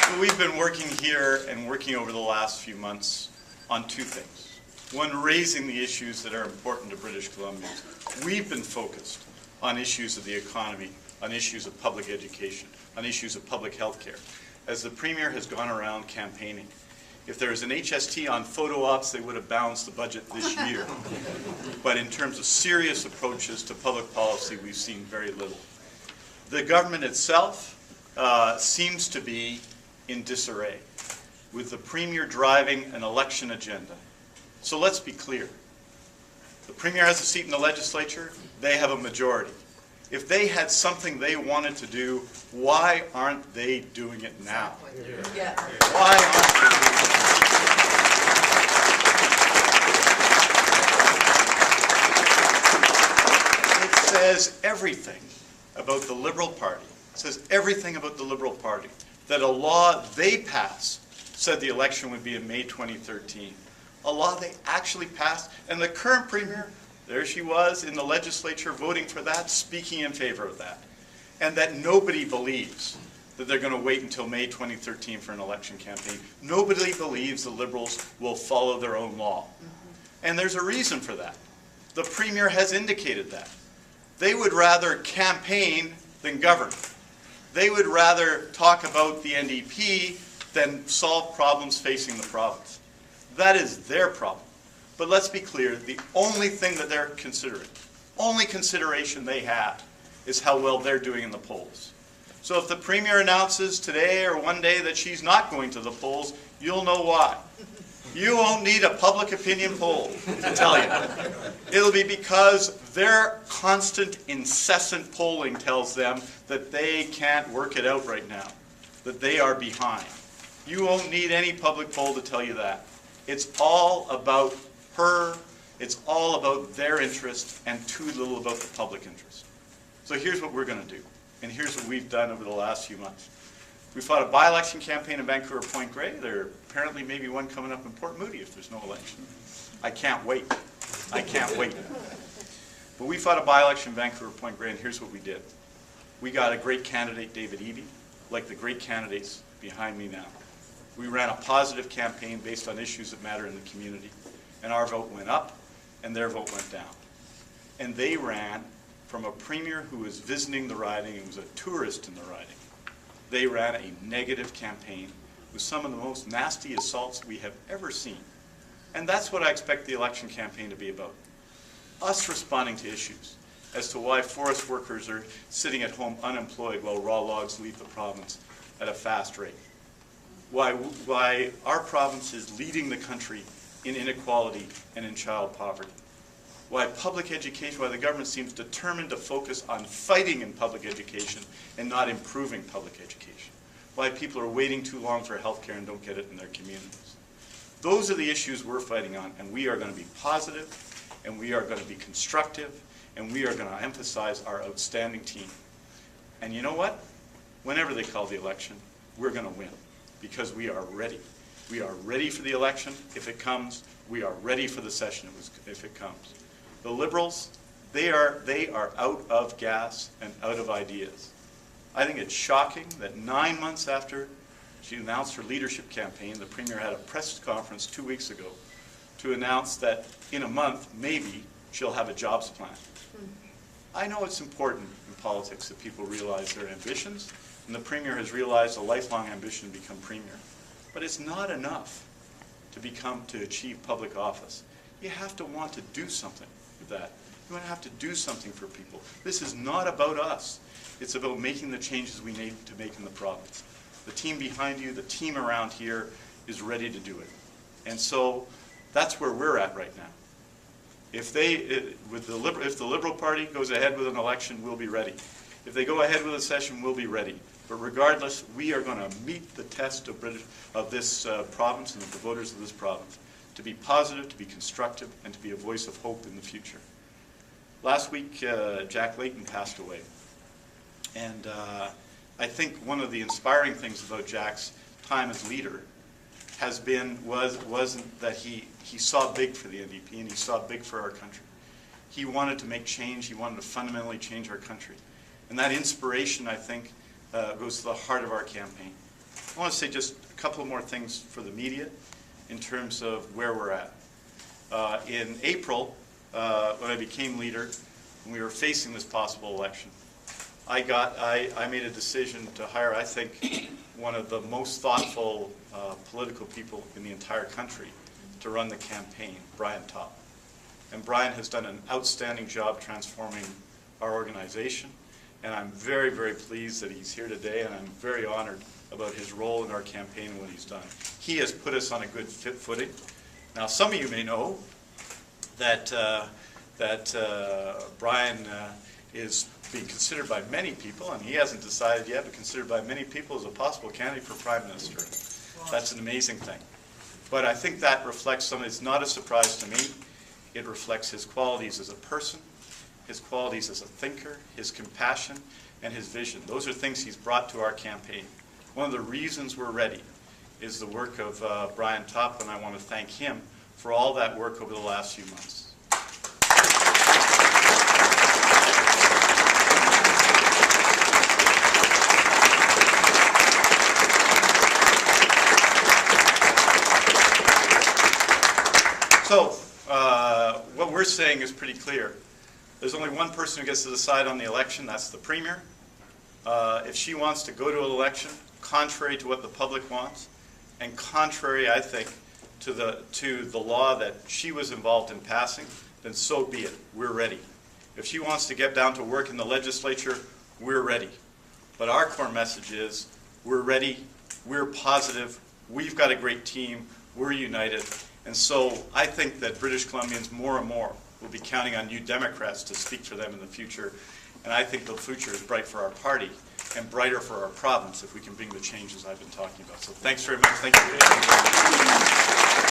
Well, we've been working here and working over the last few months on two things. One, raising the issues that are important to British Columbians. We've been focused on issues of the economy, on issues of public education, on issues of public health care. As the Premier has gone around campaigning, if there was an HST on photo ops, they would have balanced the budget this year. But in terms of serious approaches to public policy, we've seen very little. The government itself seems to be in disarray, with the Premier driving an election agenda. So let's be clear. The Premier has a seat in the legislature. They have a majority. If they had something they wanted to do, why aren't they doing it now? Yeah. Why aren't they doing it? It says everything about the Liberal Party. It says everything about the Liberal Party. That a law they passed said the election would be in May 2013. A law they actually passed, and the current Premier, there she was in the legislature voting for that, speaking in favor of that. And that nobody believes that they're going to wait until May 2013 for an election campaign. Nobody believes the Liberals will follow their own law. And there's a reason for that. The Premier has indicated that. They would rather campaign than govern. They would rather talk about the NDP than solve problems facing the province. That is their problem. But let's be clear, the only thing that they're considering, only consideration they have, is how well they're doing in the polls. So if the Premier announces today or one day that she's not going to the polls, you'll know why. You won't need a public opinion poll to tell you. It'll be because their constant, incessant polling tells them that they can't work it out right now, that they are behind. You won't need any public poll to tell you that. It's all about her, it's all about their interest, and too little about the public interest. So here's what we're going to do, and here's what we've done over the last few months. We fought a by-election campaign in Vancouver Point Grey. There apparently may be one coming up in Port Moody if there's no election. I can't wait. I can't wait. But we fought a by-election in Vancouver Point Grey, and here's what we did. We got a great candidate, David Eby, like the great candidates behind me now. We ran a positive campaign based on issues that matter in the community. And our vote went up, and their vote went down. And they ran from a Premier who was visiting the riding and was a tourist in the riding. They ran a negative campaign with some of the most nasty assaults we have ever seen. And that's what I expect the election campaign to be about. Us responding to issues as to why forest workers are sitting at home unemployed while raw logs leave the province at a fast rate. Why our province is leading the country in inequality and in child poverty. Why public education, why the government seems determined to focus on fighting in public education and not improving public education. Why people are waiting too long for health care and don't get it in their communities. Those are the issues we're fighting on, and we are going to be positive, and we are going to be constructive, and we are going to emphasize our outstanding team. And you know what? Whenever they call the election, we're going to win, because we are ready. We are ready for the election if it comes. We are ready for the session if it comes. The Liberals, they are out of gas and out of ideas. I think it's shocking that 9 months after she announced her leadership campaign, the Premier had a press conference 2 weeks ago to announce that in a month, maybe, she'll have a jobs plan. I know it's important in politics that people realize their ambitions, and the Premier has realized a lifelong ambition to become Premier. But it's not enough to achieve public office. You have to want to do something with that. You have to do something for people. This is not about us. It's about making the changes we need to make in the province. The team behind you, the team around here is ready to do it. And so that's where we're at right now. If the Liberal Party goes ahead with an election, we'll be ready. If they go ahead with a session, we'll be ready. But regardless, we are going to meet the test of this province and of the voters of this province, to be positive, to be constructive, and to be a voice of hope in the future. Last week, Jack Layton passed away. And I think one of the inspiring things about Jack's time as leader wasn't that he saw big for the NDP and he saw big for our country. He wanted to make change. He wanted to fundamentally change our country. And that inspiration, I think, goes to the heart of our campaign. I want to say just a couple more things for the media in terms of where we're at. In April, when I became leader, when we were facing this possible election, I made a decision to hire, I think, one of the most thoughtful political people in the entire country to run the campaign, Brian Topp. And Brian has done an outstanding job transforming our organization, and I'm very, very pleased that he's here today, and I'm very honored about his role in our campaign and what he's done. He has put us on a good footing. Now, some of you may know that Brian is being considered by many people, and he hasn't decided yet, but considered by many people as a possible candidate for Prime Minister. That's an amazing thing. But I think that reflects it's not a surprise to me. It reflects his qualities as a person, his qualities as a thinker, his compassion, and his vision. Those are things he's brought to our campaign. One of the reasons we're ready is the work of Brian Topp, and I want to thank him for all that work over the last few months. So, what we're saying is pretty clear. There's only one person who gets to decide on the election, that's the Premier. If she wants to go to an election contrary to what the public wants, and contrary, I think, to the law that she was involved in passing, then so be it. We're ready. If she wants to get down to work in the legislature, we're ready. But our core message is, we're ready, we're positive, we've got a great team, we're united. And so I think that British Columbians more and more will be counting on you Democrats to speak for them in the future. And I think the future is bright for our party and brighter for our province if we can bring the changes I've been talking about. So thanks very much. Thank you.